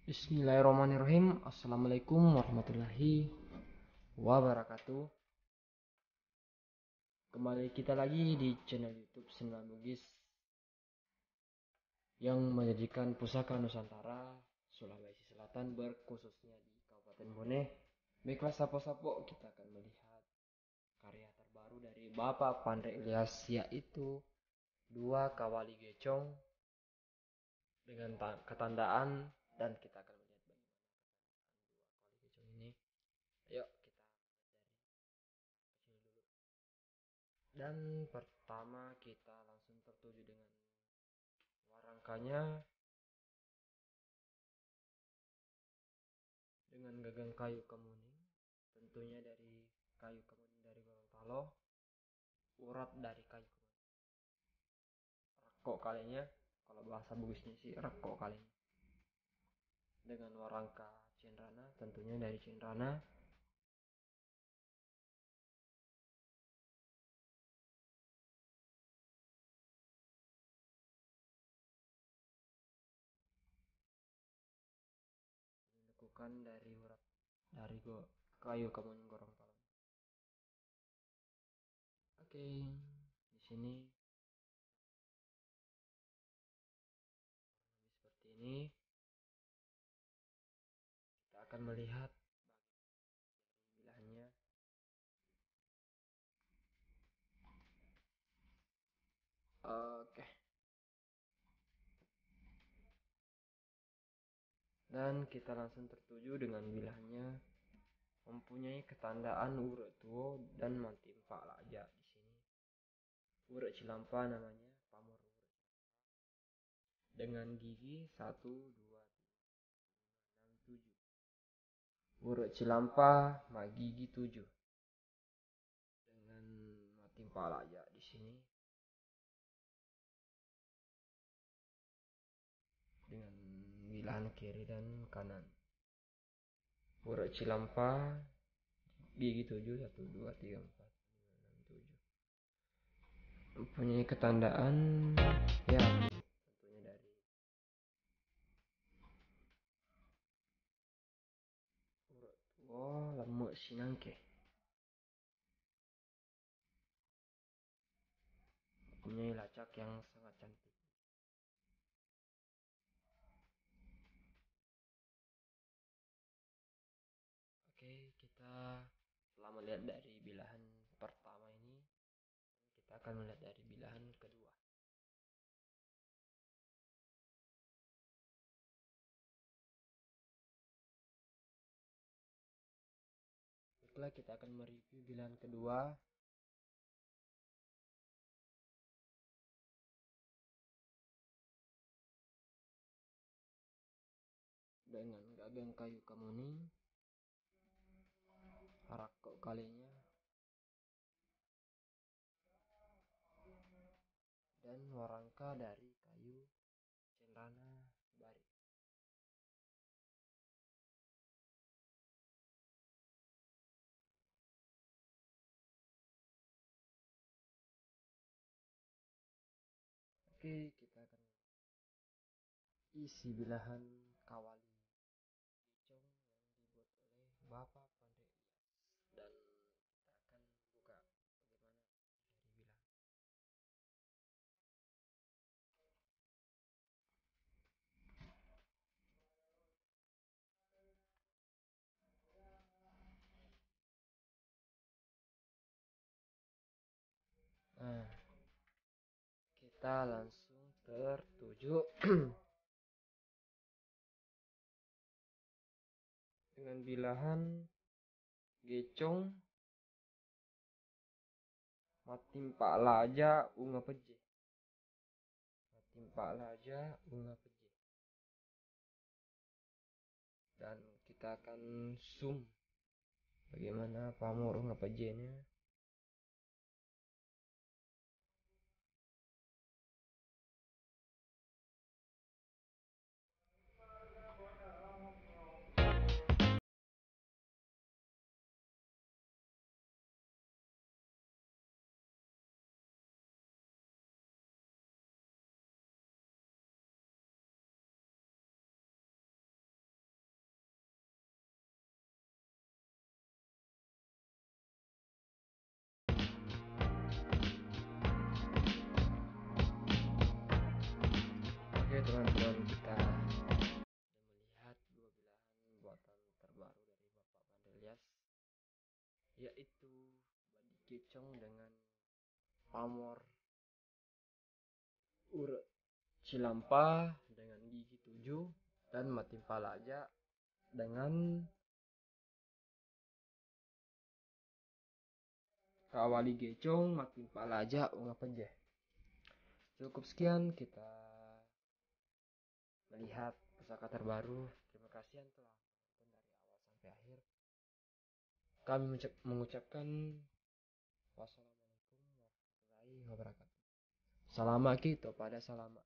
Bismillahirrahmanirrahim. Assalamualaikum warahmatullahi wabarakatuh. Kembali kita lagi di channel YouTube Seniman Bugis yang menyajikan pusaka Nusantara Sulawesi Selatan berkhususnya di Kabupaten Bone. Baiklah sapo-sapo, kita akan melihat karya terbaru dari Bapak Pandre Ilyas, yaitu Dua Kawali Gecong dengan ketandaan, dan kita akan melihat bagaimana Dua Kawali Gecong ini. Ayo kita dari kecil dulu. Dan pertama kita langsung tertuju dengan warangkanya dengan gagang kayu kemuning, tentunya dari kayu kemuning dari Gorontalo, urat dari kayu kemuning, reko kalinya, kalau bahasa Bugisnya sih reko kalinya, dengan warangka cenrana, tentunya dari cenrana, dilekukan dari urat dari kayu kemuning Gorontalo. Oke, di sini seperti ini kita akan melihat bilahnya. Oke, dan kita langsung tertuju dengan bilahnya, mempunyai ketandaan urut tuo dan mantimpa laja di sini. Urut cilampa namanya, pamor urut dengan gigi 1, 2, 3, 4, 5, 6, 7. Urut cilampa ma gigi 7 dengan mantimpa laja di sini, dengan bilahan kiri dan kanan. Urut cilampa gigi 7, 1, 2, 3, 4, 5, 6, 7. Mempunyai ketandaan ya tentunya dari urut tuo lemuk sinangke, mempunyai lacak yang sangat cantik. Oke, kita setelah melihat dari bilahan pertama ini, kita akan melihat dari bilahan kedua. Baiklah, kita akan mereview bilahan kedua dengan gagang kayu kemuning, rako kalinya, dan warangka dari kayu cenrana bari. Oke, kita akan isi bilahan kawali gecong yang dibuat oleh Bapak Pandre Ilyas, dan kita akan buka bagaimana dari bilahan. Nah, kita langsung tertuju dengan bilahan gecong matimpa laja unga peje, matimpa laja unga peje, dan kita akan zoom bagaimana pamor unga pejenya. yaitu Badi Kecong dengan pamor urut Cilampa dengan gigi 7 dan Matim Palaja dengan Kawali Gecong Matim Palaja Ungapenjeh. Cukup sekian kita melihat pusaka terbaru. Terima kasih yang telah menonton dari awal sampai akhir. Kami mengucapkan wassalamualaikum warahmatullahi wabarakatuh. Salama kita pada salama.